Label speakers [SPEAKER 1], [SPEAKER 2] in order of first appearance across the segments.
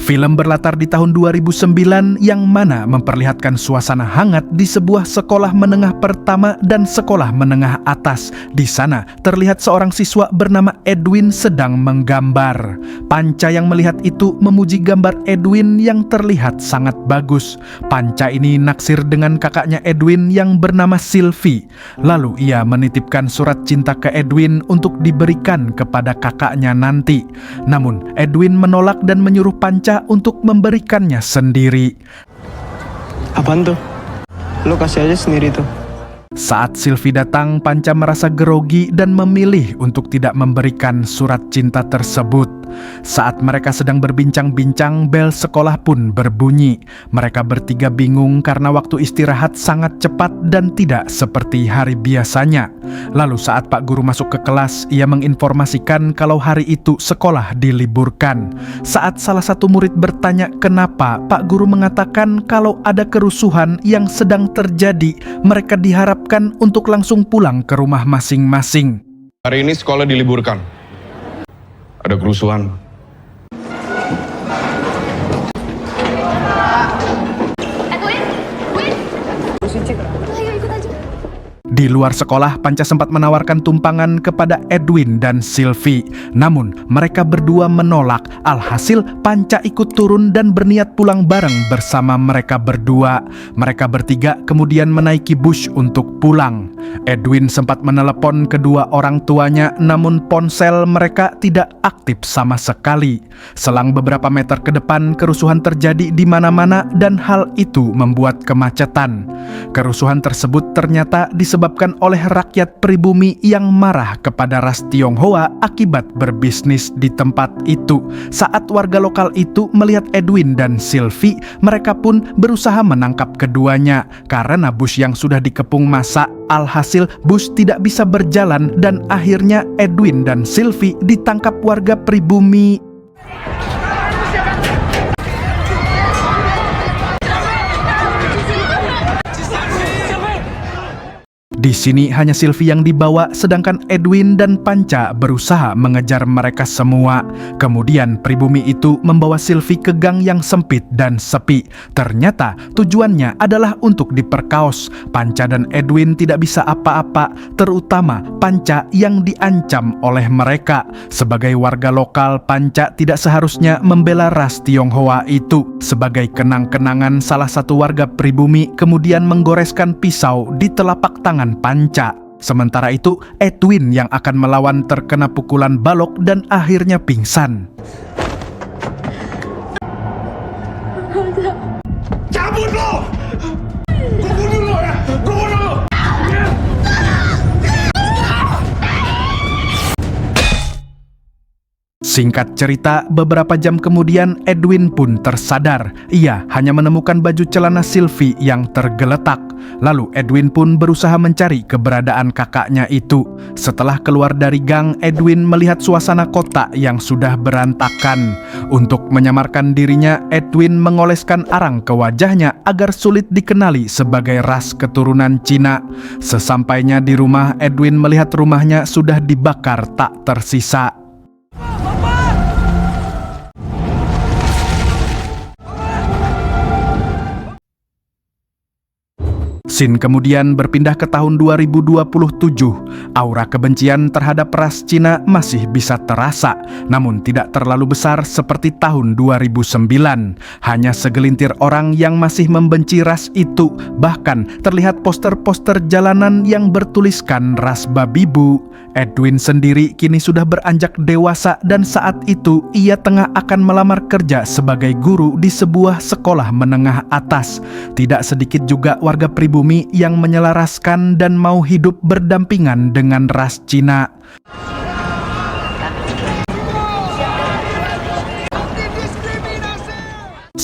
[SPEAKER 1] Film berlatar di tahun 2009 yang mana memperlihatkan suasana hangat di sebuah sekolah menengah pertama dan sekolah menengah atas. Di sana terlihat seorang siswa bernama Edwin sedang menggambar. Panca yang melihat itu memuji gambar Edwin yang terlihat sangat bagus. Panca ini naksir dengan kakaknya Edwin yang bernama Sylvie. Lalu ia menitipkan surat cinta ke Edwin untuk diberikan kepada kakaknya nanti. Namun Edwin menolak dan menyuruh Panca untuk memberikannya sendiri.
[SPEAKER 2] Apaan tuh? Lo kasih aja sendiri tuh.
[SPEAKER 1] Saat Sylvie datang, Panca merasa grogi dan memilih untuk tidak memberikan surat cinta tersebut. Saat mereka sedang berbincang-bincang, bel sekolah pun berbunyi. Mereka bertiga bingung karena waktu istirahat sangat cepat dan tidak seperti hari biasanya. Lalu saat Pak Guru masuk ke kelas, ia menginformasikan kalau hari itu sekolah diliburkan. Saat salah satu murid bertanya kenapa, Pak Guru mengatakan kalau ada kerusuhan yang sedang terjadi, mereka diharapkan untuk langsung pulang ke rumah masing-masing.
[SPEAKER 3] Hari ini sekolah diliburkan. Ada kerusuhan.
[SPEAKER 1] Di luar sekolah, Panca sempat menawarkan tumpangan kepada Edwin dan Sylvie. Namun, mereka berdua menolak. Alhasil, Panca ikut turun dan berniat pulang bareng bersama mereka berdua. Mereka bertiga kemudian menaiki bus untuk pulang. Edwin sempat menelepon kedua orang tuanya, namun ponsel mereka tidak aktif sama sekali. Selang beberapa meter ke depan, kerusuhan terjadi di mana-mana dan hal itu membuat kemacetan. Kerusuhan tersebut ternyata disebabkan oleh rakyat pribumi yang marah kepada ras Tionghoa akibat berbisnis di tempat itu. Saat warga lokal itu melihat Edwin dan Sylvie, mereka pun berusaha menangkap keduanya. Karena bus yang sudah dikepung massa, alhasil bus tidak bisa berjalan dan akhirnya Edwin dan Sylvie ditangkap warga pribumi. Di sini hanya Sylvie yang dibawa, sedangkan Edwin dan Panca berusaha mengejar mereka semua. Kemudian pribumi itu membawa Sylvie ke gang yang sempit dan sepi. Ternyata tujuannya adalah untuk diperkaos. Panca dan Edwin tidak bisa apa-apa, terutama Panca yang diancam oleh mereka. Sebagai warga lokal, Panca tidak seharusnya membela ras Tionghoa itu. Sebagai kenang-kenangan, salah satu warga pribumi kemudian menggoreskan pisau di telapak tangan Panca. Sementara itu, Edwin yang akan melawan terkena pukulan balok dan akhirnya pingsan.
[SPEAKER 4] Cabut lo! Gue bunuh lo ya! Gue bunuh lo!
[SPEAKER 1] Singkat cerita, beberapa jam kemudian Edwin pun tersadar. Ia hanya menemukan baju celana Sylvie yang tergeletak. Lalu Edwin pun berusaha mencari keberadaan kakaknya itu. Setelah keluar dari gang, Edwin melihat suasana kota yang sudah berantakan. Untuk menyamarkan dirinya, Edwin mengoleskan arang ke wajahnya agar sulit dikenali sebagai ras keturunan Cina. Sesampainya di rumah, Edwin melihat rumahnya sudah dibakar tak tersisa. Scene kemudian berpindah ke tahun 2027. Aura kebencian terhadap ras Cina masih bisa terasa, namun tidak terlalu besar seperti tahun 2009. Hanya segelintir orang yang masih membenci ras itu. Bahkan terlihat poster-poster jalanan yang bertuliskan ras babi bu. Edwin sendiri kini sudah beranjak dewasa dan saat itu ia tengah akan melamar kerja sebagai guru di sebuah sekolah menengah atas. Tidak sedikit juga warga pribumi yang menyelaraskan dan mau hidup berdampingan dengan ras Cina.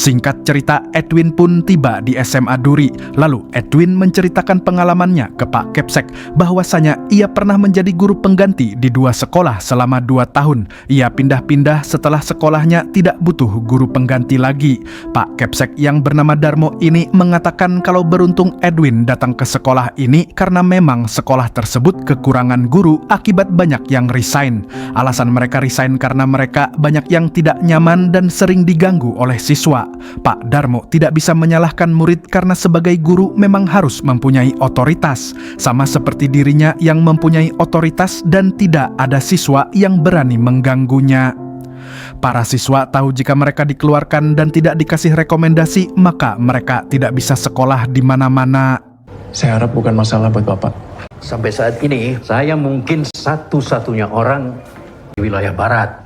[SPEAKER 1] Singkat cerita, Edwin pun tiba di SMA Duri. Lalu Edwin menceritakan pengalamannya ke Pak Kepsek bahwasanya ia pernah menjadi guru pengganti di 2 sekolah selama 2 tahun. Ia pindah-pindah setelah sekolahnya tidak butuh guru pengganti lagi. Pak Kepsek yang bernama Darmo ini mengatakan kalau beruntung Edwin datang ke sekolah ini karena memang sekolah tersebut kekurangan guru akibat banyak yang resign. Alasan mereka resign karena mereka banyak yang tidak nyaman dan sering diganggu oleh siswa. Pak Darmo tidak bisa menyalahkan murid karena sebagai guru memang harus mempunyai otoritas, sama seperti dirinya yang mempunyai otoritas dan tidak ada siswa yang berani mengganggunya. Para siswa tahu jika mereka dikeluarkan dan tidak dikasih rekomendasi, maka mereka tidak bisa sekolah di mana-mana.
[SPEAKER 2] Saya harap bukan masalah buat Bapak.
[SPEAKER 5] Sampai saat ini, saya mungkin satu-satunya orang di wilayah barat.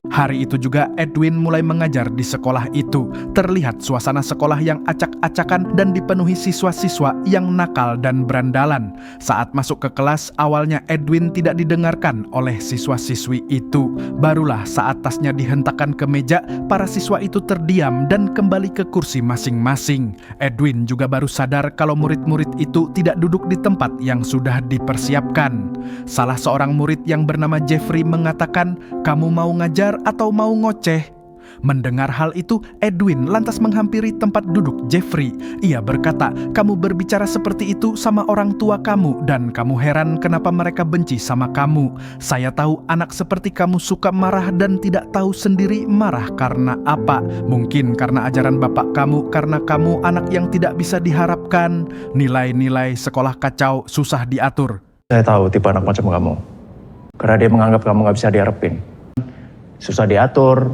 [SPEAKER 1] Hari itu juga Edwin mulai mengajar di sekolah itu. Terlihat suasana sekolah yang acak-acakan dan dipenuhi siswa-siswa yang nakal dan berandalan. Saat masuk ke kelas, awalnya Edwin tidak didengarkan oleh siswa-siswi itu. Barulah saat tasnya dihentakkan ke meja, para siswa itu terdiam dan kembali ke kursi masing-masing. Edwin juga baru sadar kalau murid-murid itu tidak duduk di tempat yang sudah dipersiapkan. Salah seorang murid yang bernama Jeffrey mengatakan, "Kamu mau ngajar atau mau ngoceh?" Mendengar hal itu, Edwin lantas menghampiri tempat duduk Jeffrey. Ia berkata, "Kamu berbicara seperti itu sama orang tua kamu dan kamu heran kenapa mereka benci sama kamu. Saya tahu anak seperti kamu suka marah dan tidak tahu sendiri marah karena apa. Mungkin karena ajaran bapak kamu, karena kamu anak yang tidak bisa diharapkan. Nilai-nilai sekolah kacau, susah diatur."
[SPEAKER 2] Saya tahu tipe anak macam kamu. Karena dia menganggap kamu nggak bisa diharapin. Susah diatur.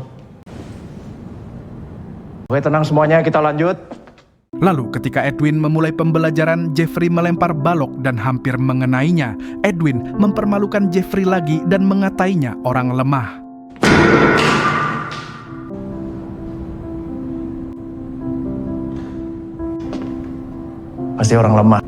[SPEAKER 2] Oke, tenang semuanya, kita lanjut.
[SPEAKER 1] Lalu ketika Edwin memulai pembelajaran, Jeffrey melempar balok dan hampir mengenainya. Edwin mempermalukan Jeffrey lagi dan mengatainya orang lemah.
[SPEAKER 2] Pasti orang lemah.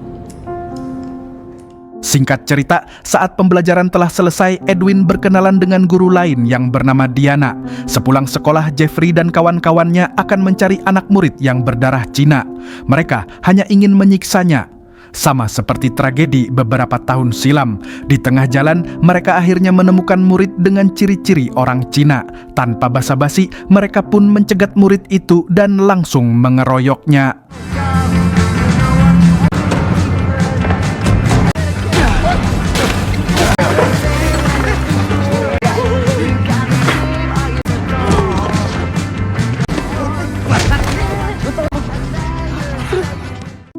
[SPEAKER 1] Singkat cerita, saat pembelajaran telah selesai, Edwin berkenalan dengan guru lain yang bernama Diana. Sepulang sekolah, Jeffrey dan kawan-kawannya akan mencari anak murid yang berdarah Cina. Mereka hanya ingin menyiksanya. Sama seperti tragedi beberapa tahun silam. Di tengah jalan, mereka akhirnya menemukan murid dengan ciri-ciri orang Cina. Tanpa basa-basi, mereka pun mencegat murid itu dan langsung mengeroyoknya.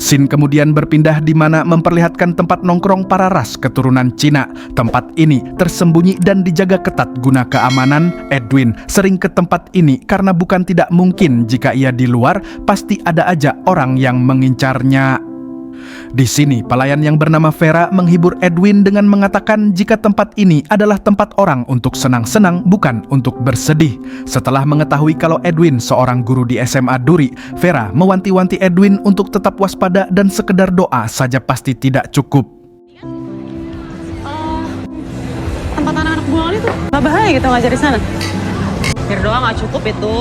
[SPEAKER 1] Scene kemudian berpindah di mana memperlihatkan tempat nongkrong para ras keturunan Cina. Tempat ini tersembunyi dan dijaga ketat guna keamanan. Edwin sering ke tempat ini karena bukan tidak mungkin jika ia di luar, pasti ada aja orang yang mengincarnya. Di sini, pelayan yang bernama Vera menghibur Edwin dengan mengatakan jika tempat ini adalah tempat orang untuk senang-senang, bukan untuk bersedih. Setelah mengetahui kalau Edwin seorang guru di SMA Duri, Vera mewanti-wanti Edwin untuk tetap waspada dan sekedar doa saja pasti tidak cukup.
[SPEAKER 6] Tempat anak-anak buangan itu nggak bahaya gitu ngajar di sana. Biar doang nggak cukup itu.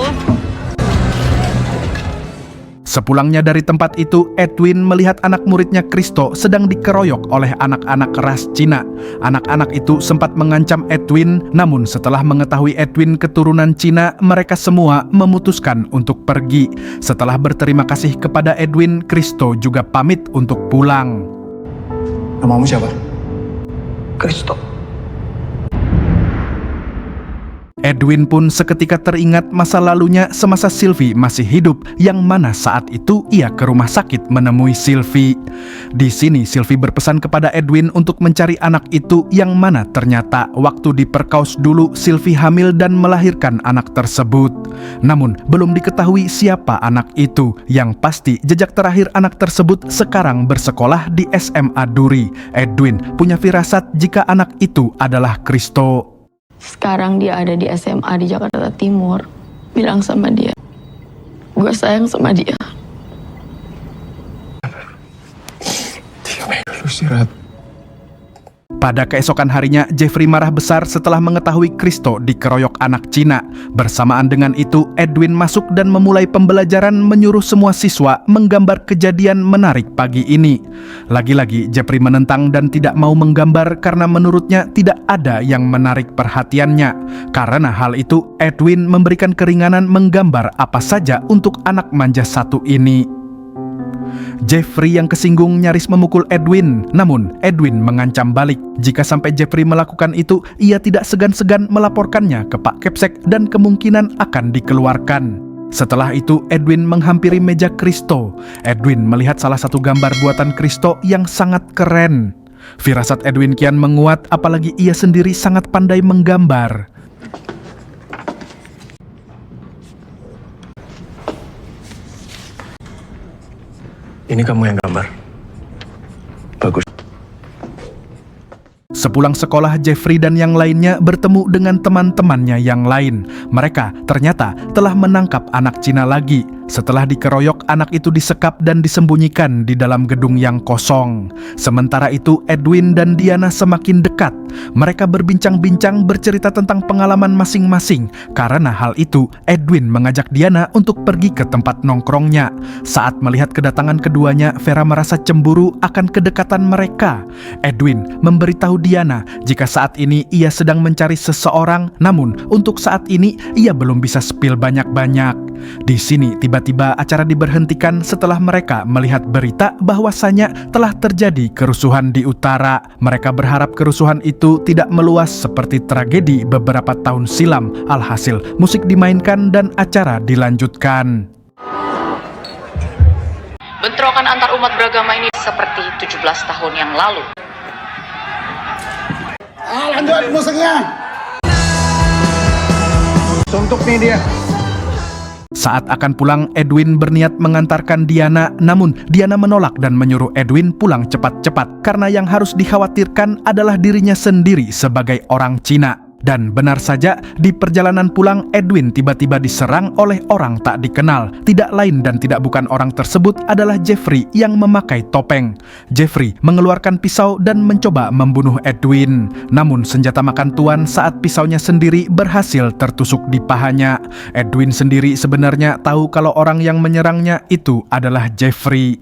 [SPEAKER 1] Sepulangnya dari tempat itu, Edwin melihat anak muridnya Kristo sedang dikeroyok oleh anak-anak ras Cina. Anak-anak itu sempat mengancam Edwin, namun setelah mengetahui Edwin keturunan Cina, mereka semua memutuskan untuk pergi. Setelah berterima kasih kepada Edwin, Kristo juga pamit untuk pulang.
[SPEAKER 2] Namamu siapa? Kristo.
[SPEAKER 1] Edwin pun seketika teringat masa lalunya semasa Sylvie masih hidup, yang mana saat itu ia ke rumah sakit menemui Sylvie. Di sini Sylvie berpesan kepada Edwin untuk mencari anak itu, yang mana ternyata waktu di Perkaus dulu Sylvie hamil dan melahirkan anak tersebut. Namun belum diketahui siapa anak itu. Yang pasti jejak terakhir anak tersebut sekarang bersekolah di SMA Duri. Edwin punya firasat jika anak itu adalah Kristo.
[SPEAKER 7] Sekarang dia ada di SMA di Jakarta Timur. Bilang sama dia, gue sayang sama dia.
[SPEAKER 2] Diam aja dulu, istirahat.
[SPEAKER 1] Pada keesokan harinya, Jeffrey marah besar setelah mengetahui Kristo dikeroyok anak Cina. Bersamaan dengan itu, Edwin masuk dan memulai pembelajaran menyuruh semua siswa menggambar kejadian menarik pagi ini. Lagi-lagi, Jeffrey menentang dan tidak mau menggambar karena menurutnya tidak ada yang menarik perhatiannya. Karena hal itu, Edwin memberikan keringanan menggambar apa saja untuk anak manja satu ini. Jeffrey yang kesinggung nyaris memukul Edwin, namun Edwin mengancam balik. Jika sampai Jeffrey melakukan itu, ia tidak segan-segan melaporkannya ke Pak Kepsek dan kemungkinan akan dikeluarkan. Setelah itu, Edwin menghampiri meja Kristo. Edwin melihat salah satu gambar buatan Kristo yang sangat keren. Firasat Edwin kian menguat, apalagi ia sendiri sangat pandai menggambar.
[SPEAKER 2] Ini kamu yang gambar. Bagus.
[SPEAKER 1] Sepulang sekolah, Jeffrey dan yang lainnya bertemu dengan teman-temannya yang lain. Mereka ternyata telah menangkap anak Cina lagi. Setelah dikeroyok, anak itu disekap dan disembunyikan di dalam gedung yang kosong. Sementara itu, Edwin dan Diana semakin dekat. Mereka berbincang-bincang bercerita tentang pengalaman masing-masing. Karena hal itu, Edwin mengajak Diana untuk pergi ke tempat nongkrongnya. Saat melihat kedatangan keduanya, Vera merasa cemburu akan kedekatan mereka. Edwin memberitahu Diana jika saat ini ia sedang mencari seseorang, namun untuk saat ini ia belum bisa spill banyak-banyak. Di sini tiba-tiba acara diberhentikan setelah mereka melihat berita bahwasanya telah terjadi kerusuhan di utara. Mereka berharap kerusuhan itu tidak meluas seperti tragedi beberapa tahun silam. Alhasil, musik dimainkan dan acara dilanjutkan.
[SPEAKER 8] Bentrokan antar umat beragama ini seperti 17 tahun yang lalu.
[SPEAKER 4] Lanjut musiknya. Suntuk nih dia.
[SPEAKER 1] Saat akan pulang, Edwin berniat mengantarkan Diana, namun Diana menolak dan menyuruh Edwin pulang cepat-cepat karena yang harus dikhawatirkan adalah dirinya sendiri sebagai orang Cina. Dan benar saja, di perjalanan pulang, Edwin tiba-tiba diserang oleh orang tak dikenal. Tidak lain dan tidak bukan orang tersebut adalah Jeffrey yang memakai topeng. Jeffrey mengeluarkan pisau dan mencoba membunuh Edwin. Namun senjata makan tuan saat pisaunya sendiri berhasil tertusuk di pahanya. Edwin sendiri sebenarnya tahu kalau orang yang menyerangnya itu adalah Jeffrey.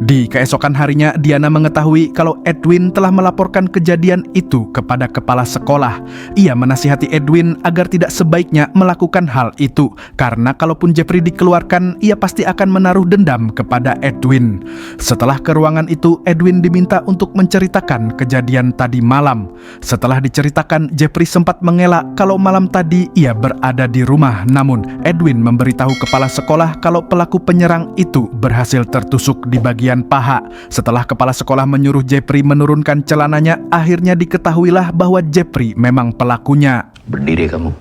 [SPEAKER 1] Di keesokan harinya, Diana mengetahui kalau Edwin telah melaporkan kejadian itu kepada kepala sekolah. Ia menasihati Edwin agar tidak sebaiknya melakukan hal itu, karena kalaupun Jeffrey dikeluarkan, ia pasti akan menaruh dendam kepada Edwin. Setelah ke ruangan itu, Edwin diminta untuk menceritakan kejadian tadi malam. Setelah diceritakan, Jeffrey sempat mengelak kalau malam tadi ia berada di rumah. Namun, Edwin memberitahu kepala sekolah kalau pelaku penyerang itu berhasil tertusuk di bagian paha. Setelah kepala sekolah menyuruh Jeffrey menurunkan celananya, akhirnya diketahuilah bahwa Jeffrey memang pelakunya.
[SPEAKER 5] Berdiri kamu.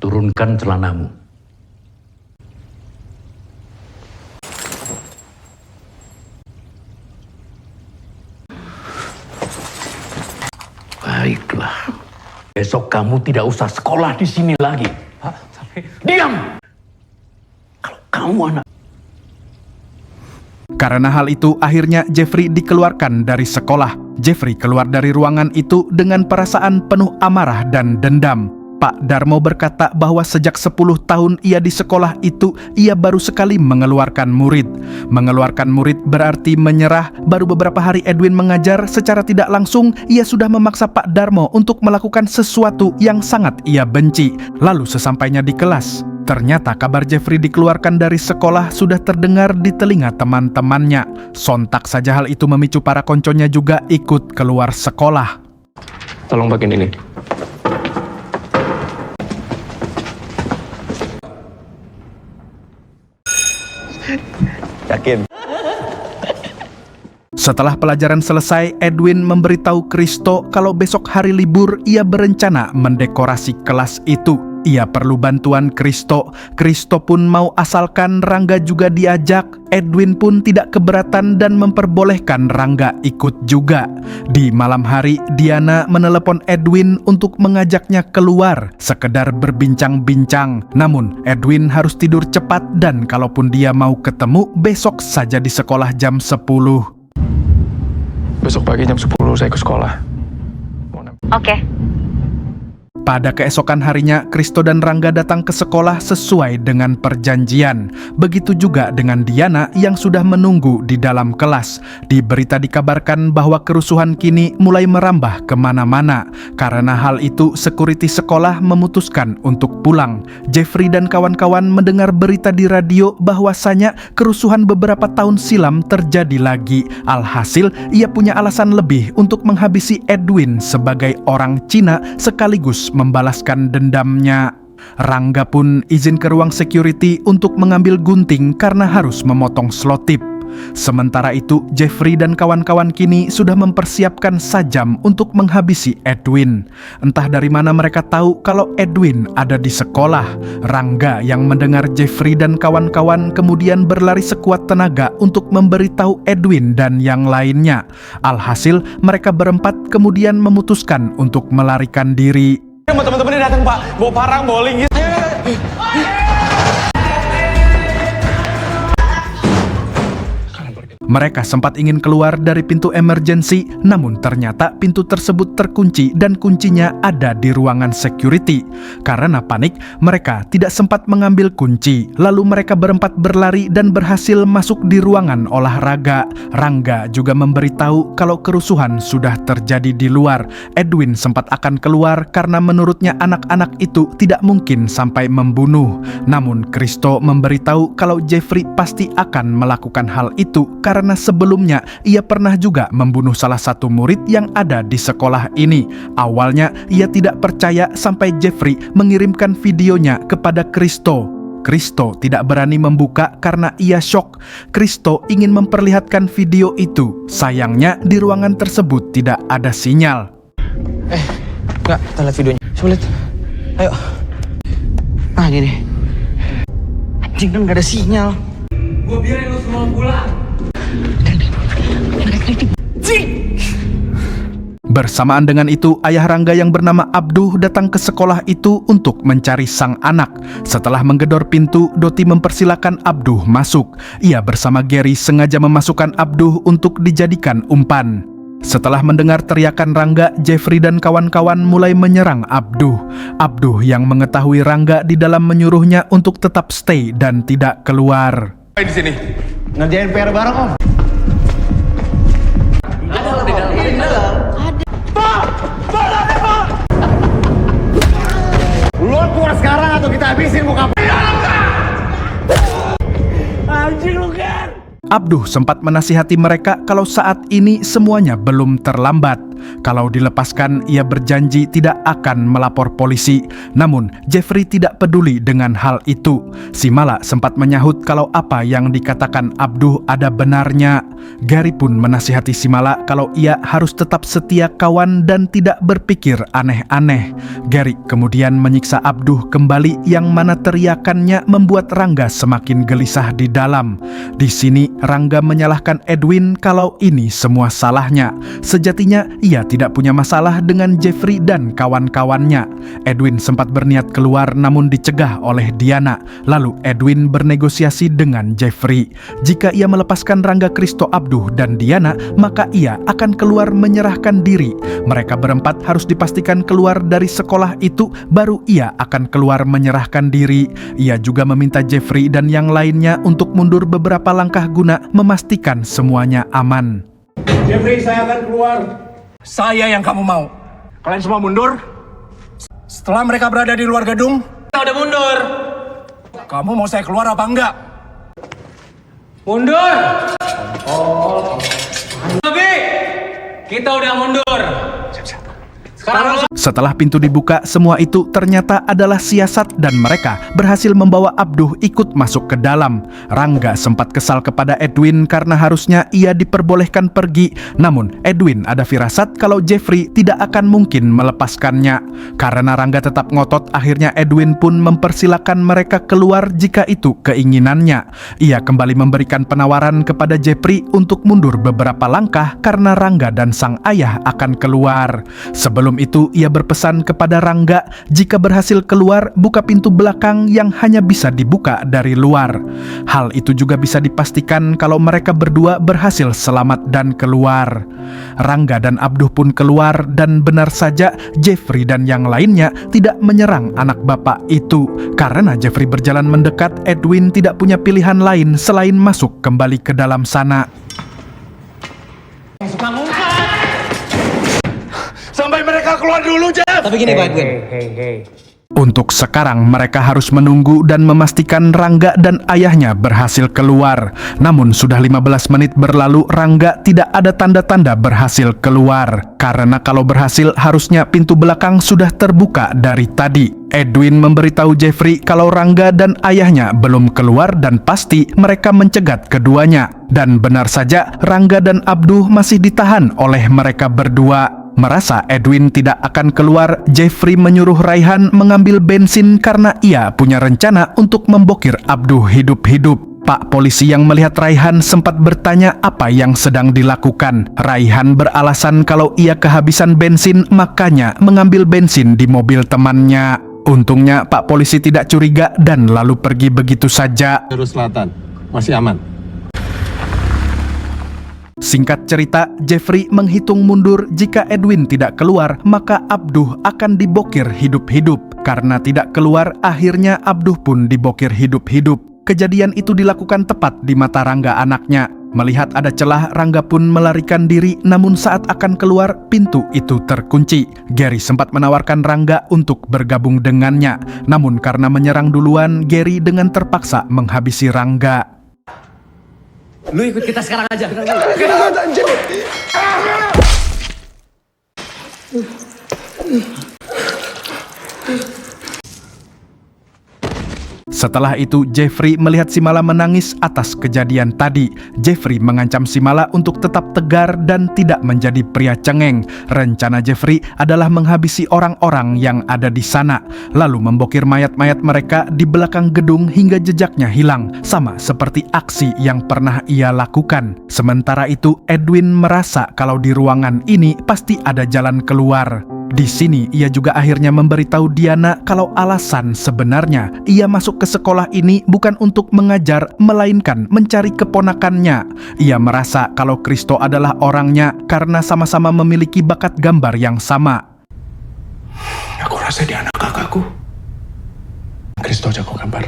[SPEAKER 5] Turunkan celanamu. Baiklah. Besok kamu tidak usah sekolah di sini lagi. Diam! Kalau kamu anak...
[SPEAKER 1] Karena hal itu, akhirnya Jeffrey dikeluarkan dari sekolah. Jeffrey keluar dari ruangan itu dengan perasaan penuh amarah dan dendam. Pak Darmo berkata bahwa sejak 10 tahun ia di sekolah itu, ia baru sekali mengeluarkan murid. Mengeluarkan murid berarti menyerah. Baru beberapa hari Edwin mengajar, secara tidak langsung ia sudah memaksa Pak Darmo untuk melakukan sesuatu yang sangat ia benci. Lalu sesampainya di kelas, ternyata kabar Jeffrey dikeluarkan dari sekolah sudah terdengar di telinga teman-temannya. Sontak saja hal itu memicu para konconya juga ikut keluar sekolah.
[SPEAKER 2] Tolong bagian ini. Yakin?
[SPEAKER 1] Setelah pelajaran selesai, Edwin memberitahu Kristo kalau besok hari libur ia berencana mendekorasi kelas itu. Ia perlu bantuan Kristo. Kristo pun mau asalkan Rangga juga diajak. Edwin pun tidak keberatan dan memperbolehkan Rangga ikut juga. Di malam hari, Diana menelepon Edwin untuk mengajaknya keluar, sekedar berbincang-bincang. Namun, Edwin harus tidur cepat dan kalaupun dia mau ketemu, besok saja di sekolah jam 10.
[SPEAKER 2] Besok pagi jam 10 saya ke sekolah.
[SPEAKER 8] Oke.
[SPEAKER 1] Pada keesokan harinya, Kristo dan Rangga datang ke sekolah sesuai dengan perjanjian. Begitu juga dengan Diana yang sudah menunggu di dalam kelas. Di berita dikabarkan bahwa kerusuhan kini mulai merambah kemana-mana. Karena hal itu, security sekolah memutuskan untuk pulang. Jeffrey dan kawan-kawan mendengar berita di radio bahwasanya kerusuhan beberapa tahun silam terjadi lagi. Alhasil, ia punya alasan lebih untuk menghabisi Edwin sebagai orang Cina sekaligus membalaskan dendamnya. Rangga pun izin ke ruang security untuk mengambil gunting karena harus memotong selotip. Sementara itu, Jeffrey dan kawan-kawan kini sudah mempersiapkan sajam untuk menghabisi Edwin. Entah dari mana mereka tahu kalau Edwin ada di sekolah. Rangga yang mendengar Jeffrey dan kawan-kawan kemudian berlari sekuat tenaga untuk memberitahu Edwin dan yang lainnya. Alhasil, mereka berempat kemudian memutuskan untuk melarikan diri.
[SPEAKER 4] Teman-teman ini datang Pak, bawa parang, bawa linggis.
[SPEAKER 1] Mereka sempat ingin keluar dari pintu emergency, namun ternyata pintu tersebut terkunci dan kuncinya ada di ruangan security. Karena panik, mereka tidak sempat mengambil kunci. Lalu mereka berempat berlari dan berhasil masuk di ruangan olahraga. Rangga juga memberitahu kalau kerusuhan sudah terjadi di luar. Edwin sempat akan keluar karena menurutnya anak-anak itu tidak mungkin sampai membunuh. Namun Kristo memberitahu kalau Jeffrey pasti akan melakukan hal itu karena sebelumnya ia pernah juga membunuh salah satu murid yang ada di sekolah ini. Awalnya ia tidak percaya sampai Jeffrey mengirimkan videonya kepada Kristo. Kristo tidak berani membuka karena ia syok. Kristo ingin memperlihatkan video itu. Sayangnya di ruangan tersebut tidak ada sinyal.
[SPEAKER 9] Enggak, kita lihat videonya. Sulit. Ayo. Nah, gini. Anjing kan gak ada sinyal. Gua biarin lu semua pulang.
[SPEAKER 1] Bersamaan dengan itu, ayah Rangga yang bernama Abduh datang ke sekolah itu untuk mencari sang anak. Setelah menggedor pintu, Doti mempersilakan Abduh masuk. Ia bersama Gary sengaja memasukkan Abduh untuk dijadikan umpan. Setelah mendengar teriakan Rangga, Jeffrey dan kawan-kawan mulai menyerang Abduh. Abduh yang mengetahui Rangga di dalam menyuruhnya untuk tetap stay dan tidak keluar.
[SPEAKER 4] Di sini.
[SPEAKER 9] Ngerjain PR bareng, Om.
[SPEAKER 4] Lo keluar sekarang atau kita habisin muka. Anjing lu kan.
[SPEAKER 1] Abduh sempat menasihati mereka kalau saat ini semuanya belum terlambat. Kalau dilepaskan, ia berjanji tidak akan melapor polisi. Namun, Jeffrey tidak peduli dengan hal itu. Si Mala sempat menyahut kalau apa yang dikatakan Abduh ada benarnya. Gary pun menasihati si Mala kalau ia harus tetap setia kawan dan tidak berpikir aneh-aneh. Gary kemudian menyiksa Abduh kembali yang mana teriakannya membuat Rangga semakin gelisah di dalam. Di sini, Rangga menyalahkan Edwin kalau ini semua salahnya. Sejatinya, ia tidak punya masalah dengan Jeffrey dan kawan-kawannya. Edwin sempat berniat keluar namun dicegah oleh Diana. Lalu Edwin bernegosiasi dengan Jeffrey. Jika ia melepaskan Rangga, Kristo, Abduh, dan Diana, maka ia akan keluar menyerahkan diri. Mereka berempat harus dipastikan keluar dari sekolah itu, baru ia akan keluar menyerahkan diri. Ia juga meminta Jeffrey dan yang lainnya untuk mundur beberapa langkah guna memastikan semuanya aman.
[SPEAKER 4] Jeffrey, saya akan keluar.
[SPEAKER 9] Saya yang kamu mau.
[SPEAKER 4] Kalian semua mundur.
[SPEAKER 9] Setelah mereka berada di luar gedung,
[SPEAKER 6] Kita udah mundur.
[SPEAKER 9] kamu mau saya keluar apa enggak?
[SPEAKER 6] Mundur. Lebih. Kita udah mundur.
[SPEAKER 1] Setelah pintu dibuka, semua itu ternyata adalah siasat dan mereka berhasil membawa Abduh ikut masuk ke dalam. Rangga sempat kesal kepada Edwin karena harusnya ia diperbolehkan pergi. Namun Edwin ada firasat kalau Jeffrey tidak akan mungkin melepaskannya. Karena Rangga tetap ngotot, akhirnya Edwin pun mempersilahkan mereka keluar jika itu keinginannya. Ia kembali memberikan penawaran kepada Jeffrey untuk mundur beberapa langkah karena Rangga dan sang ayah akan keluar. Sebelum itu ia berpesan kepada Rangga jika berhasil keluar, buka pintu belakang yang hanya bisa dibuka dari luar. Hal itu juga bisa dipastikan kalau mereka berdua berhasil selamat dan keluar. Rangga dan Abduh pun keluar dan benar saja Jeffrey dan yang lainnya tidak menyerang anak bapak itu. Karena Jeffrey berjalan mendekat, Edwin tidak punya pilihan lain selain masuk kembali ke dalam sana.
[SPEAKER 4] Sampai mereka keluar dulu, Jeff.
[SPEAKER 9] Tapi gini Pak Edwin.
[SPEAKER 1] Untuk sekarang mereka harus menunggu dan memastikan Rangga dan ayahnya berhasil keluar. Namun sudah 15 menit berlalu, Rangga tidak ada tanda-tanda berhasil keluar. Karena kalau berhasil harusnya pintu belakang sudah terbuka dari tadi. Edwin memberitahu Jeffrey kalau Rangga dan ayahnya belum keluar dan pasti mereka mencegat keduanya. Dan benar saja Rangga dan Abduh masih ditahan oleh mereka berdua. Merasa Edwin tidak akan keluar, Jeffrey menyuruh Raihan mengambil bensin karena ia punya rencana untuk membokir Abduh hidup-hidup. Pak polisi yang melihat Raihan sempat bertanya apa yang sedang dilakukan. Raihan beralasan kalau ia kehabisan bensin, makanya mengambil bensin di mobil temannya. Untungnya Pak polisi tidak curiga dan lalu pergi begitu saja.
[SPEAKER 10] Jalur selatan, masih aman.
[SPEAKER 1] Singkat cerita, Jeffrey menghitung mundur jika Edwin tidak keluar, maka Abduh akan dibokir hidup-hidup. Karena tidak keluar, akhirnya Abduh pun dibokir hidup-hidup. Kejadian itu dilakukan tepat di mata Rangga anaknya. Melihat ada celah, Rangga pun melarikan diri, namun saat akan keluar, pintu itu terkunci. Gary sempat menawarkan Rangga untuk bergabung dengannya. Namun karena menyerang duluan, Gary dengan terpaksa menghabisi Rangga.
[SPEAKER 9] Lu ikut kita sekarang aja.
[SPEAKER 1] Setelah itu, Jeffrey melihat Simala menangis atas kejadian tadi. Jeffrey mengancam Simala untuk tetap tegar dan tidak menjadi pria cengeng. Rencana Jeffrey adalah menghabisi orang-orang yang ada di sana, lalu membokir mayat-mayat mereka di belakang gedung hingga jejaknya hilang, sama seperti aksi yang pernah ia lakukan. Sementara itu, Edwin merasa kalau di ruangan ini pasti ada jalan keluar. Di sini ia juga akhirnya memberitahu Diana kalau alasan sebenarnya ia masuk ke sekolah ini bukan untuk mengajar, melainkan mencari keponakannya. Ia merasa kalau Kristo adalah orangnya karena sama-sama memiliki bakat gambar yang sama.
[SPEAKER 2] Aku rasa dia anak kakakku. Kristo jago gambar.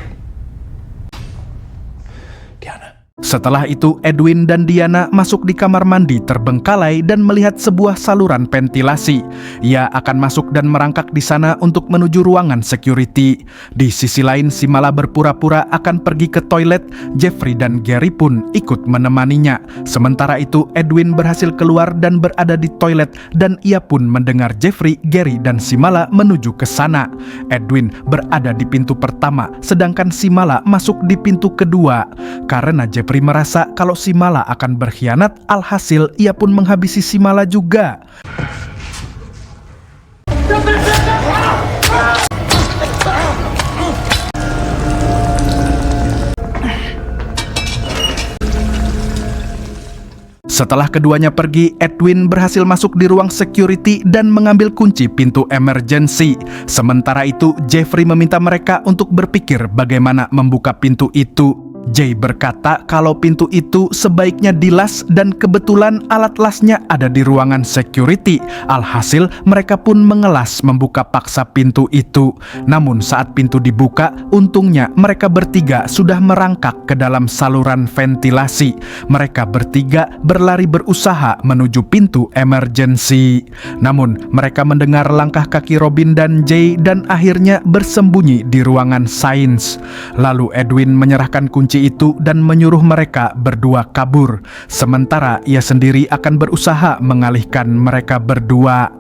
[SPEAKER 2] Diana.
[SPEAKER 1] Setelah itu, Edwin dan Diana masuk di kamar mandi terbengkalai dan melihat sebuah saluran ventilasi. Ia akan masuk dan merangkak di sana untuk menuju ruangan security. Di sisi lain, Simala berpura-pura akan pergi ke toilet. Jeffrey dan Gary pun ikut menemaninya. Sementara itu, Edwin berhasil keluar dan berada di toilet dan ia pun mendengar Jeffrey, Gary, dan Simala menuju ke sana. Edwin berada di pintu pertama, sedangkan Simala masuk di pintu kedua. Karena Jeffrey merasa kalau Simala akan berkhianat, alhasil ia pun menghabisi Simala juga. Setelah keduanya pergi, Edwin berhasil masuk di ruang security dan mengambil kunci pintu emergency. Sementara itu, Jeffrey meminta mereka untuk berpikir bagaimana membuka pintu itu. Jay berkata kalau pintu itu sebaiknya dilas dan kebetulan alat lasnya ada di ruangan security. Alhasil mereka pun mengelas membuka paksa pintu itu. Namun saat pintu dibuka, untungnya mereka bertiga sudah merangkak ke dalam saluran ventilasi. Mereka bertiga berlari berusaha menuju pintu emergency. Namun mereka mendengar langkah kaki Robin dan Jay dan akhirnya bersembunyi di ruangan sains. Lalu Edwin menyerahkan kunci itu dan menyuruh mereka berdua kabur. Sementara ia sendiri akan berusaha mengalihkan mereka berdua.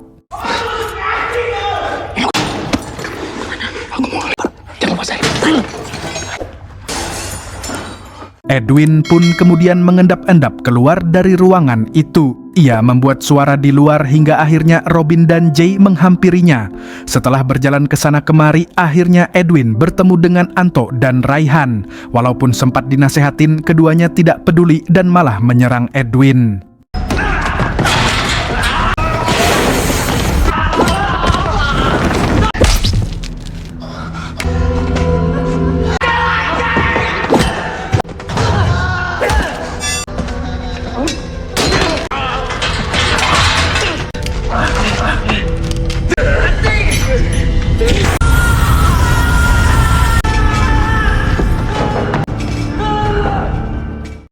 [SPEAKER 1] Edwin pun kemudian mengendap-endap keluar dari ruangan itu. Ia membuat suara di luar hingga akhirnya Robin dan Jay menghampirinya. Setelah berjalan ke sana kemari, akhirnya Edwin bertemu dengan Anto dan Raihan. Walaupun sempat dinasehatin, keduanya tidak peduli dan malah menyerang Edwin.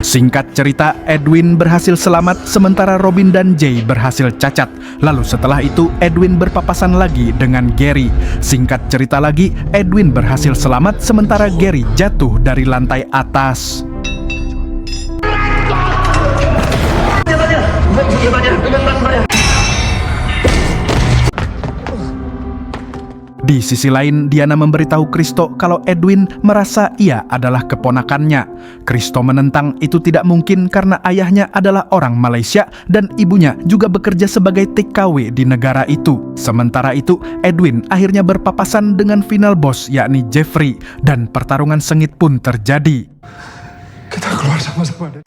[SPEAKER 1] Singkat cerita, Edwin berhasil selamat sementara Robin dan Jay berhasil cacat. Lalu setelah itu, Edwin berpapasan lagi dengan Gary. Singkat cerita lagi, Edwin berhasil selamat sementara Gary jatuh dari lantai atas. Di sisi lain, Diana memberitahu Kristo kalau Edwin merasa ia adalah keponakannya. Kristo menentang itu tidak mungkin karena ayahnya adalah orang Malaysia dan ibunya juga bekerja sebagai TKW di negara itu. Sementara itu, Edwin akhirnya berpapasan dengan final boss yakni Jeffrey dan pertarungan sengit pun terjadi.
[SPEAKER 4] Kita keluar sama-sama deh.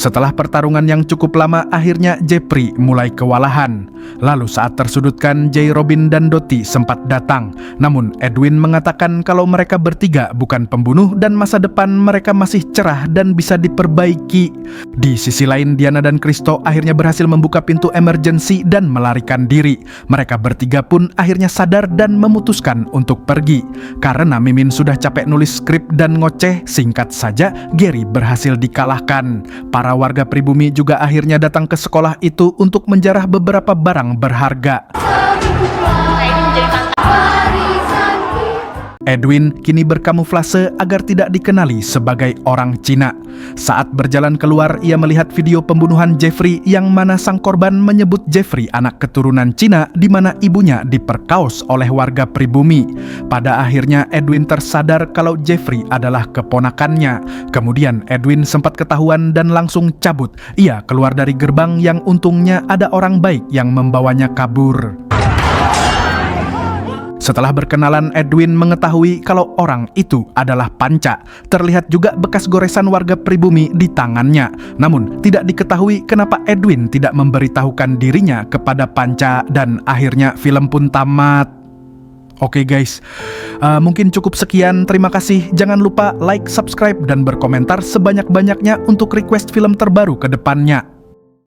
[SPEAKER 1] Setelah pertarungan yang cukup lama, akhirnya Jeffrey mulai kewalahan. Lalu saat tersudutkan, Jay, Robin, dan Dottie sempat datang. Namun Edwin mengatakan kalau mereka bertiga bukan pembunuh dan masa depan mereka masih cerah dan bisa diperbaiki. Di sisi lain, Diana dan Kristo akhirnya berhasil membuka pintu emergency dan melarikan diri. Mereka bertiga pun akhirnya sadar dan memutuskan untuk pergi. Karena Mimin sudah capek nulis skrip dan ngoceh, singkat saja Gary berhasil dikalahkan. Para warga pribumi juga akhirnya datang ke sekolah itu untuk menjarah beberapa barang berharga. Edwin kini berkamuflase agar tidak dikenali sebagai orang Cina. Saat berjalan keluar, ia melihat video pembunuhan Jeffrey yang mana sang korban menyebut Jeffrey anak keturunan Cina di mana ibunya diperkaos oleh warga pribumi. Pada akhirnya Edwin tersadar kalau Jeffrey adalah keponakannya. Kemudian Edwin sempat ketahuan dan langsung cabut. Ia keluar dari gerbang yang untungnya ada orang baik yang membawanya kabur. Setelah berkenalan, Edwin mengetahui kalau orang itu adalah Panca. Terlihat juga bekas goresan warga pribumi di tangannya. Namun, tidak diketahui kenapa Edwin tidak memberitahukan dirinya kepada Panca dan akhirnya film pun tamat. Oke guys, mungkin cukup sekian. Terima kasih. Jangan lupa like, subscribe, dan berkomentar sebanyak-banyaknya untuk request film terbaru ke depannya.